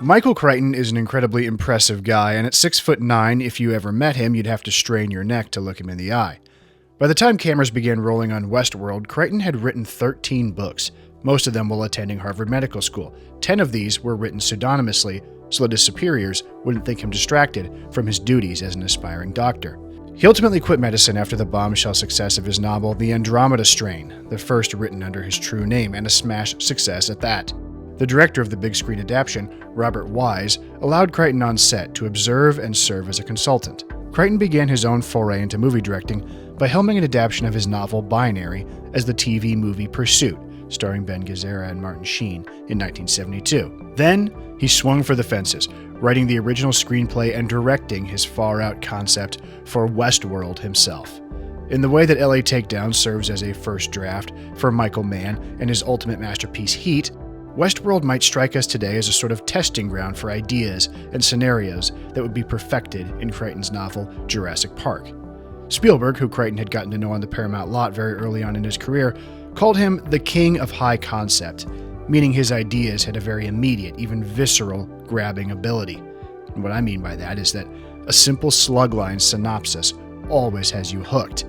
Michael Crichton is an incredibly impressive guy, and at 6'9", if you ever met him, you'd have to strain your neck to look him in the eye. By the time cameras began rolling on Westworld, Crichton had written 13 books, most of them while attending Harvard Medical School. 10 of these were written pseudonymously so that his superiors wouldn't think him distracted from his duties as an aspiring doctor. He ultimately quit medicine after the bombshell success of his novel The Andromeda Strain, the first written under his true name, and a smash success at that. The director of the big screen adaptation, Robert Wise, allowed Crichton on set to observe and serve as a consultant. Crichton began his own foray into movie directing by helming an adaptation of his novel Binary as the TV movie Pursuit, starring Ben Gazzara and Martin Sheen in 1972. Then, he swung for the fences, writing the original screenplay and directing his far-out concept for Westworld himself. In the way that LA Takedown serves as a first draft for Michael Mann and his ultimate masterpiece Heat, Westworld might strike us today as a sort of testing ground for ideas and scenarios that would be perfected in Crichton's novel Jurassic Park. Spielberg, who Crichton had gotten to know on the Paramount lot very early on in his career, called him the king of high concept, meaning his ideas had a very immediate, even visceral, grabbing ability. And what I mean by that is that a simple slugline synopsis always has you hooked.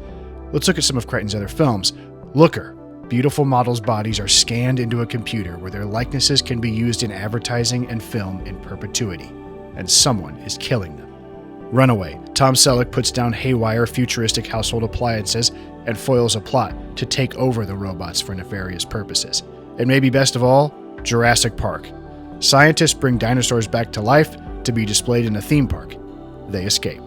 Let's look at some of Crichton's other films. Looker. Beautiful models' bodies are scanned into a computer where their likenesses can be used in advertising and film in perpetuity, and someone is killing them. Runaway. Tom Selleck puts down haywire futuristic household appliances and foils a plot to take over the robots for nefarious purposes. And maybe best of all, Jurassic Park. Scientists bring dinosaurs back to life to be displayed in a theme park. They escape.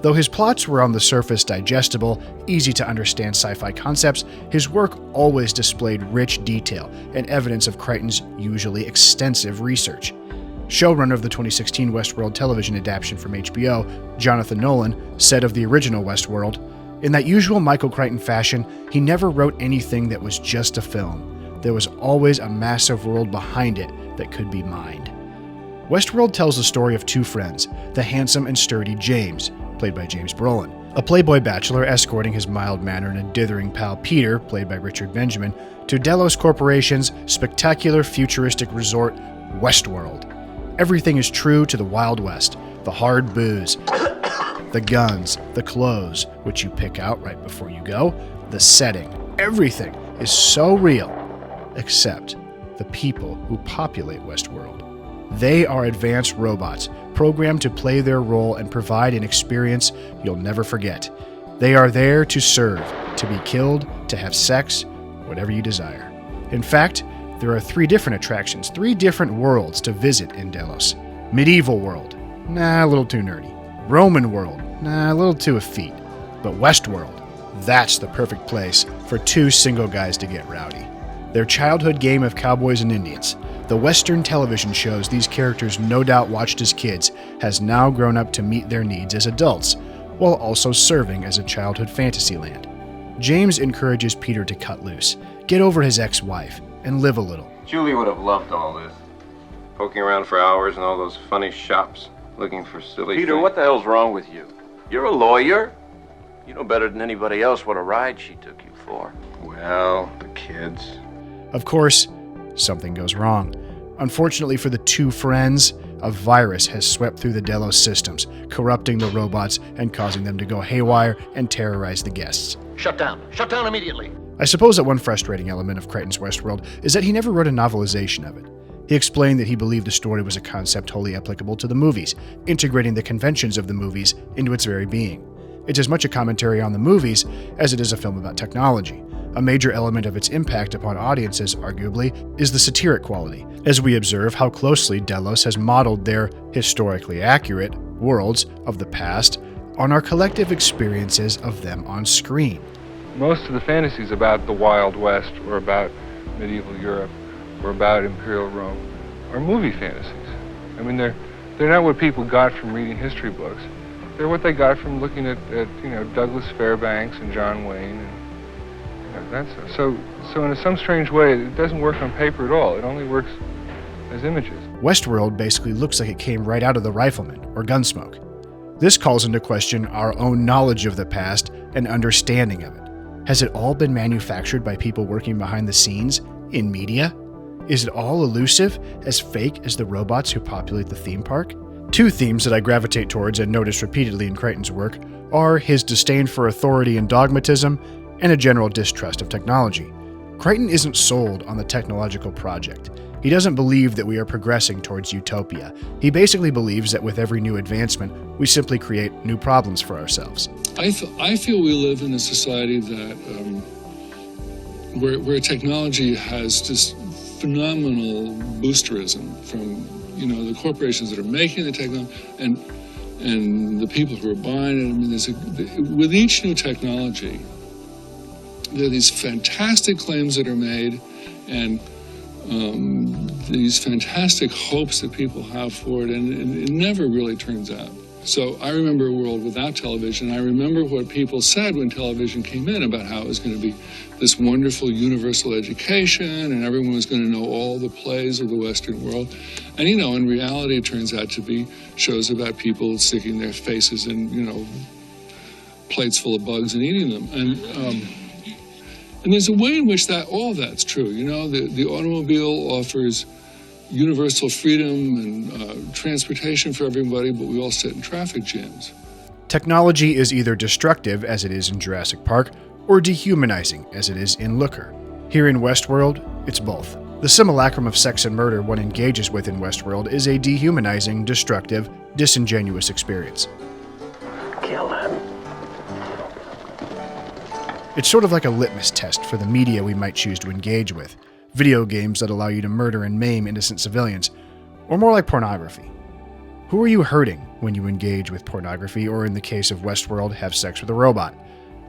Though his plots were on the surface digestible, easy to understand sci-fi concepts, his work always displayed rich detail and evidence of Crichton's usually extensive research. Showrunner of the 2016 Westworld television adaptation from HBO, Jonathan Nolan, said of the original Westworld, "In that usual Michael Crichton fashion, he never wrote anything that was just a film. There was always a massive world behind it that could be mined." Westworld tells the story of two friends, the handsome and sturdy James, played by James Brolin, a playboy bachelor escorting his mild-mannered and dithering pal Peter, played by Richard Benjamin, to Delos Corporation's spectacular futuristic resort, Westworld. Everything is true to the Wild West, the hard booze, the guns, the clothes, which you pick out right before you go, the setting. Everything is so real, except the people who populate Westworld. They are advanced robots, programmed to play their role and provide an experience you'll never forget. They are there to serve, to be killed, to have sex, whatever you desire. In fact, there are 3 different attractions, 3 different worlds to visit in Delos. Medieval world, a little too nerdy. Roman world, a little too effete. But Westworld, that's the perfect place for 2 single guys to get rowdy. Their childhood game of cowboys and Indians. The Western television shows these characters no doubt watched as kids has now grown up to meet their needs as adults, while also serving as a childhood fantasy land. James encourages Peter to cut loose, get over his ex-wife, and live a little. Julie would have loved all this. Poking around for hours in all those funny shops, looking for silly Peter, things. what the hell's wrong with you? You're a lawyer. You know better than anybody else what a ride she took you for. Well, the kids. Of course, something goes wrong. Unfortunately for the 2 friends, a virus has swept through the Delos systems, corrupting the robots and causing them to go haywire and terrorize the guests. Shut down. Shut down immediately. I suppose that one frustrating element of Crichton's Westworld is that he never wrote a novelization of it. He explained that he believed the story was a concept wholly applicable to the movies, integrating the conventions of the movies into its very being. It's as much a commentary on the movies as it is a film about technology. A major element of its impact upon audiences, arguably, is the satiric quality, as we observe how closely Delos has modeled their historically accurate worlds of the past on our collective experiences of them on screen. Most of the fantasies about the Wild West or about medieval Europe or about Imperial Rome are movie fantasies. I mean, they're not what people got from reading history books. They're what they got from looking at Douglas Fairbanks and John Wayne. So in some strange way, it doesn't work on paper at all. It only works as images. Westworld basically looks like it came right out of The Rifleman or Gunsmoke. This calls into question our own knowledge of the past and understanding of it. Has it all been manufactured by people working behind the scenes in media? Is it all elusive, as fake as the robots who populate the theme park? Two themes that I gravitate towards and notice repeatedly in Crichton's work are his disdain for authority and dogmatism, and a general distrust of technology. Crichton isn't sold on the technological project. He doesn't believe that we are progressing towards utopia. He basically believes that with every new advancement, we simply create new problems for ourselves. I feel we live in a society that where technology has just phenomenal boosterism from the corporations that are making the technology and the people who are buying it. I mean, with each new technology, there are these fantastic claims that are made, and these fantastic hopes that people have for it, and it never really turns out. So I remember a world without television. I remember what people said when television came in about how it was going to be this wonderful universal education and everyone was going to know all the plays of the Western world. And, in reality, it turns out to be shows about people sticking their faces in, plates full of bugs and eating them. And there's a way in which all that's true. The automobile offers universal freedom and transportation for everybody, but we all sit in traffic jams. Technology is either destructive, as it is in Jurassic Park, or dehumanizing, as it is in Looker. Here in Westworld, it's both. The simulacrum of sex and murder one engages with in Westworld is a dehumanizing, destructive, disingenuous experience. Kill him. It's sort of like a litmus test for the media we might choose to engage with. Video games that allow you to murder and maim innocent civilians, or more like pornography. Who are you hurting when you engage with pornography, or in the case of Westworld, have sex with a robot?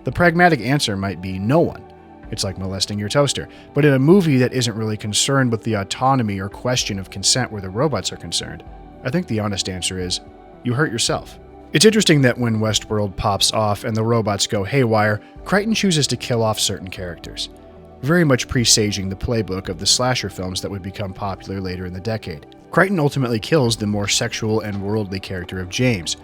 The pragmatic answer might be no one. It's like molesting your toaster. But in a movie that isn't really concerned with the autonomy or question of consent where the robots are concerned, I think the honest answer is, you hurt yourself. It's interesting that when Westworld pops off and the robots go haywire, Crichton chooses to kill off certain characters, very much presaging the playbook of the slasher films that would become popular later in the decade. Crichton ultimately kills the more sexual and worldly character of James,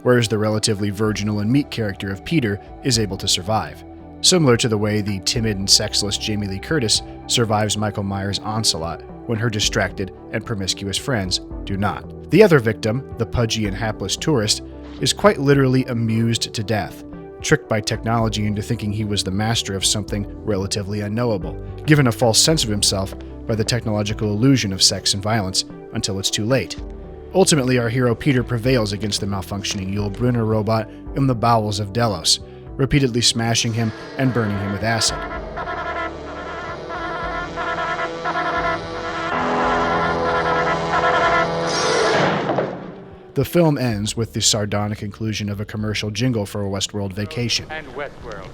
whereas the relatively virginal and meek character of Peter is able to survive, similar to the way the timid and sexless Jamie Lee Curtis survives Michael Myers' onslaught when her distracted and promiscuous friends do not. The other victim, the pudgy and hapless tourist, is quite literally amused to death, tricked by technology into thinking he was the master of something relatively unknowable, given a false sense of himself by the technological illusion of sex and violence until it's too late. Ultimately, our hero Peter prevails against the malfunctioning Yul Brynner robot in the bowels of Delos, repeatedly smashing him and burning him with acid. The film ends with the sardonic inclusion of a commercial jingle for a Westworld vacation. And Westworld.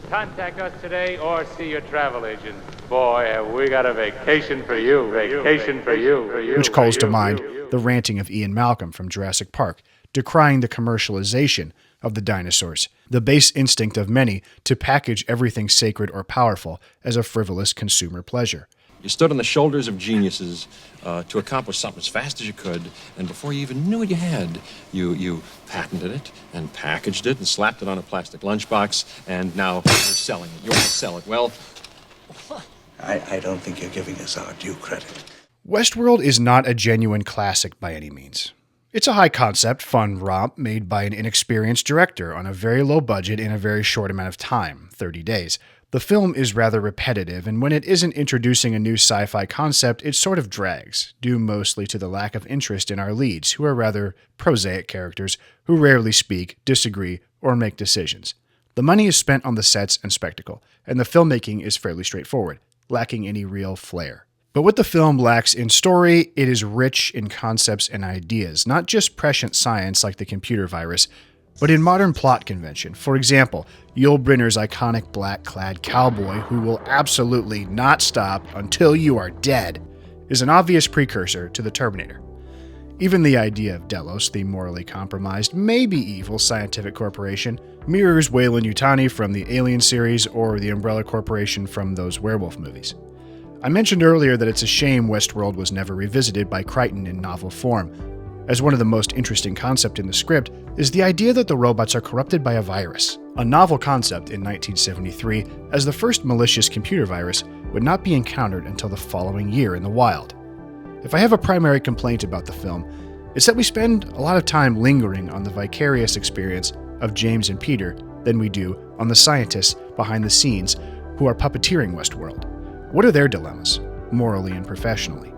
Contact us today or see your travel agent. Boy, have we got a vacation for you. Vacation for you. Which calls to mind the ranting of Ian Malcolm from Jurassic Park, decrying the commercialization of the dinosaurs, the base instinct of many to package everything sacred or powerful as a frivolous consumer pleasure. You stood on the shoulders of geniuses to accomplish something as fast as you could, and before you even knew what you had, you patented it and packaged it and slapped it on a plastic lunchbox, and now you're selling it. You want to sell it. Well, I don't think you're giving us our due credit. Westworld is not a genuine classic by any means. It's a high-concept, fun romp made by an inexperienced director on a very low budget in a very short amount of time, 30 days. The film is rather repetitive, and when it isn't introducing a new sci-fi concept, it sort of drags, due mostly to the lack of interest in our leads, who are rather prosaic characters who rarely speak, disagree, or make decisions. The money is spent on the sets and spectacle, and the filmmaking is fairly straightforward, lacking any real flair. But what the film lacks in story, it is rich in concepts and ideas, not just prescient science like the computer virus, but in modern plot convention. For example, Yul Brynner's iconic black-clad cowboy, who will absolutely not stop until you are dead, is an obvious precursor to the Terminator. Even the idea of Delos, the morally compromised, maybe evil scientific corporation, mirrors Weyland-Yutani from the Alien series or the Umbrella Corporation from those werewolf movies. I mentioned earlier that it's a shame Westworld was never revisited by Crichton in novel form. as one of the most interesting concepts in the script is the idea that the robots are corrupted by a virus, a novel concept in 1973, as the first malicious computer virus would not be encountered until the following year in the wild. If I have a primary complaint about the film, it's that we spend a lot of time lingering on the vicarious experience of James and Peter than we do on the scientists behind the scenes who are puppeteering Westworld. What are their dilemmas, morally and professionally?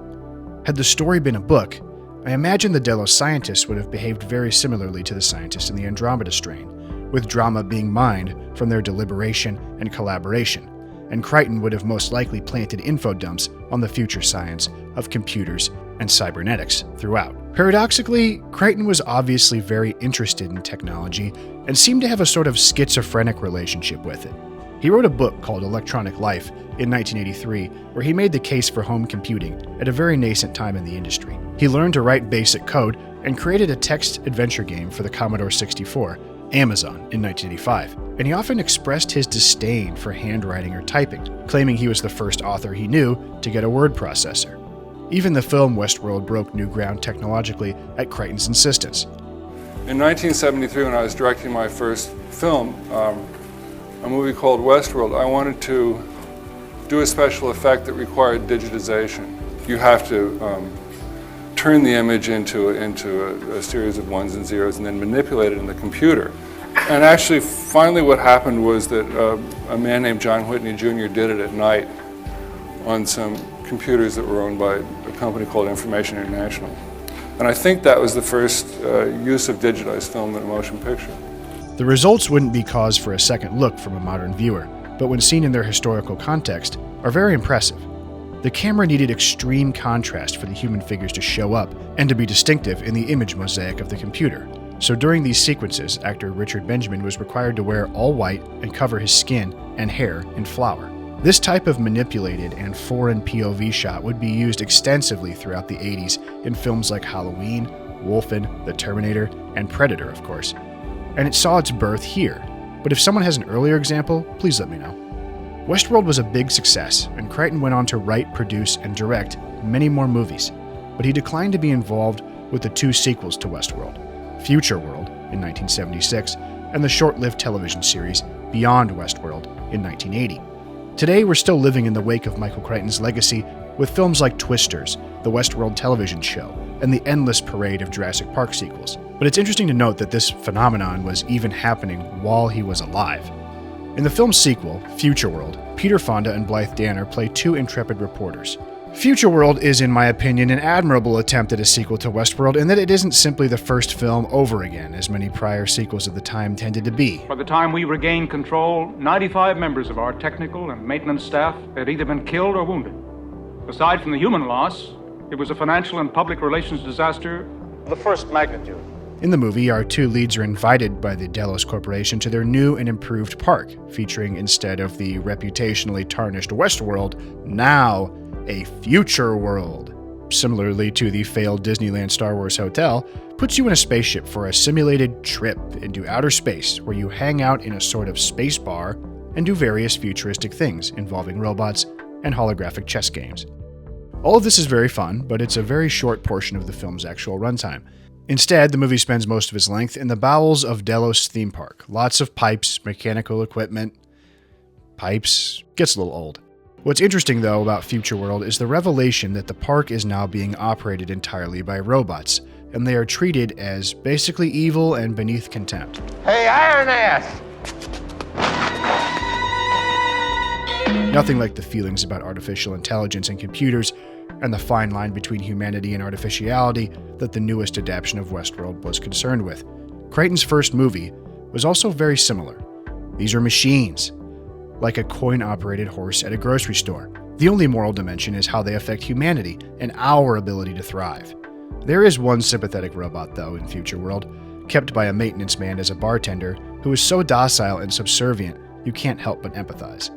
Had the story been a book, I imagine the Delos scientists would have behaved very similarly to the scientists in the Andromeda strain, with drama being mined from their deliberation and collaboration, and Crichton would have most likely planted info dumps on the future science of computers and cybernetics throughout. Paradoxically, Crichton was obviously very interested in technology and seemed to have a sort of schizophrenic relationship with it. He wrote a book called Electronic Life in 1983, where he made the case for home computing at a very nascent time in the industry. He learned to write basic code and created a text adventure game for the Commodore 64, Amazon, in 1985, and he often expressed his disdain for handwriting or typing, claiming he was the first author he knew to get a word processor. Even the film Westworld broke new ground technologically at Crichton's insistence. In 1973, when I was directing my first film, a movie called Westworld, I wanted to do a special effect that required digitization. You have to turn the image into a series of ones and zeros and then manipulate it in the computer. And actually, finally what happened was that a man named John Whitney Jr. did it at night on some computers that were owned by a company called Information International. And I think that was the first use of digitized film in a motion picture. The results wouldn't be cause for a second look from a modern viewer, but when seen in their historical context, are very impressive. The camera needed extreme contrast for the human figures to show up and to be distinctive in the image mosaic of the computer. So during these sequences, actor Richard Benjamin was required to wear all white and cover his skin and hair in flour. This type of manipulated and foreign POV shot would be used extensively throughout the 80s in films like Halloween, Wolfen, The Terminator, and Predator, of course. And it saw its birth here, but if someone has an earlier example, please let me know. Westworld was a big success, and Crichton went on to write, produce, and direct many more movies, but he declined to be involved with the two sequels to Westworld, Futureworld in 1976, and the short-lived television series Beyond Westworld in 1980. Today, we're still living in the wake of Michael Crichton's legacy with films like Twisters, the Westworld television show, and the endless parade of Jurassic Park sequels. But it's interesting to note that this phenomenon was even happening while he was alive. In the film's sequel, Futureworld, Peter Fonda and Blythe Danner play two intrepid reporters. Futureworld is, in my opinion, an admirable attempt at a sequel to Westworld in that it isn't simply the first film over again, as many prior sequels of the time tended to be. By the time we regained control, 95 members of our technical and maintenance staff had either been killed or wounded. Aside from the human loss, it was a financial and public relations disaster of the first magnitude. In the movie, our two leads are invited by the Delos Corporation to their new and improved park, featuring, instead of the reputationally tarnished Westworld, now a future world. Similarly to the failed Disneyland Star Wars Hotel, puts you in a spaceship for a simulated trip into outer space where you hang out in a sort of space bar and do various futuristic things involving robots and holographic chess games. All of this is very fun, but it's a very short portion of the film's actual runtime. Instead, the movie spends most of its length in the bowels of Delos theme park. Lots of pipes, mechanical equipment. Pipes gets a little old. What's interesting, though, about Futureworld is the revelation that the park is now being operated entirely by robots, and they are treated as basically evil and beneath contempt. Hey, Iron Ass! Nothing like the feelings about artificial intelligence and computers, and the fine line between humanity and artificiality that the newest adaptation of Westworld was concerned with. Crichton's first movie was also very similar. These are machines, like a coin-operated horse at a grocery store. The only moral dimension is how they affect humanity and our ability to thrive. There is one sympathetic robot, though, in Futureworld, kept by a maintenance man as a bartender who is so docile and subservient you can't help but empathize.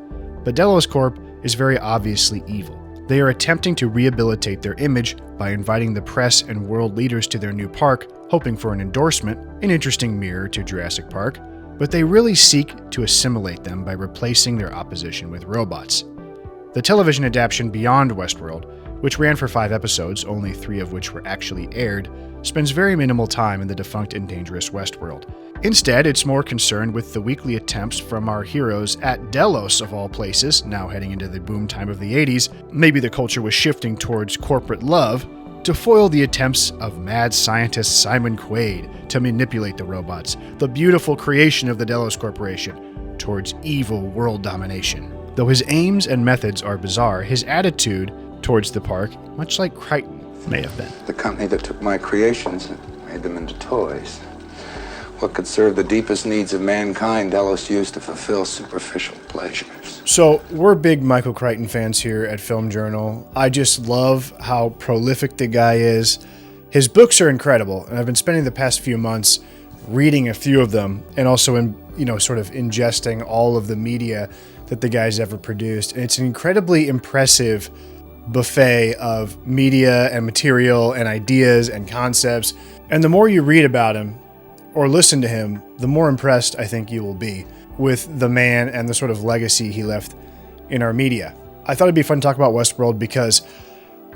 But Delos Corp is very obviously evil. They are attempting to rehabilitate their image by inviting the press and world leaders to their new park, hoping for an endorsement, an interesting mirror to Jurassic Park, but they really seek to assimilate them by replacing their opposition with robots. The television adaptation Beyond Westworld which ran for 5 episodes, only 3 of which were actually aired, spends very minimal time in the defunct and dangerous Westworld. Instead, it's more concerned with the weekly attempts from our heroes at Delos, of all places, now heading into the boom time of the 80s. Maybe the culture was shifting towards corporate love, to foil the attempts of mad scientist Simon Quaid to manipulate the robots, the beautiful creation of the Delos Corporation, towards evil world domination. Though his aims and methods are bizarre, his attitude towards the park, much like Crichton, may have been. The company that took my creations and made them into toys. What could serve the deepest needs of mankind, Delos used to fulfill superficial pleasures. So, we're big Michael Crichton fans here at Film Journal. I just love how prolific the guy is. His books are incredible, and I've been spending the past few months reading a few of them, and also sort of ingesting all of the media that the guy's ever produced. And it's an incredibly impressive buffet of media and material and ideas and concepts. And the more you read about him or listen to him, the more impressed I think you will be with the man and the sort of legacy he left in our media. I thought it'd be fun to talk about Westworld because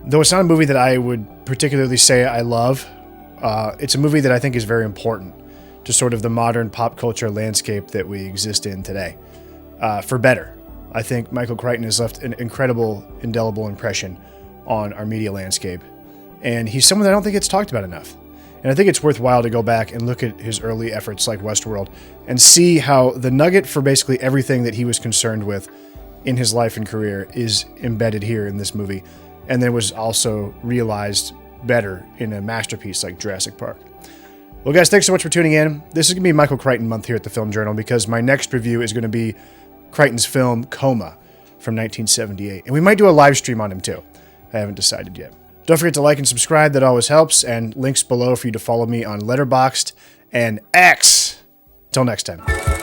though it's not a movie that I would particularly say I love, it's a movie that I think is very important to sort of the modern pop culture landscape that we exist in today. For better. I think Michael Crichton has left an incredible, indelible impression on our media landscape. And he's someone that I don't think gets talked about enough. And I think it's worthwhile to go back and look at his early efforts like Westworld and see how the nugget for basically everything that he was concerned with in his life and career is embedded here in this movie. And then was also realized better in a masterpiece like Jurassic Park. Well, guys, thanks so much for tuning in. This is going to be Michael Crichton month here at the Film Journal because my next review is going to be Crichton's film Coma from 1978. And we might do a live stream on him too. I haven't decided yet. Don't forget to like and subscribe. That always helps. And links below for you to follow me on Letterboxd and X. Till next time.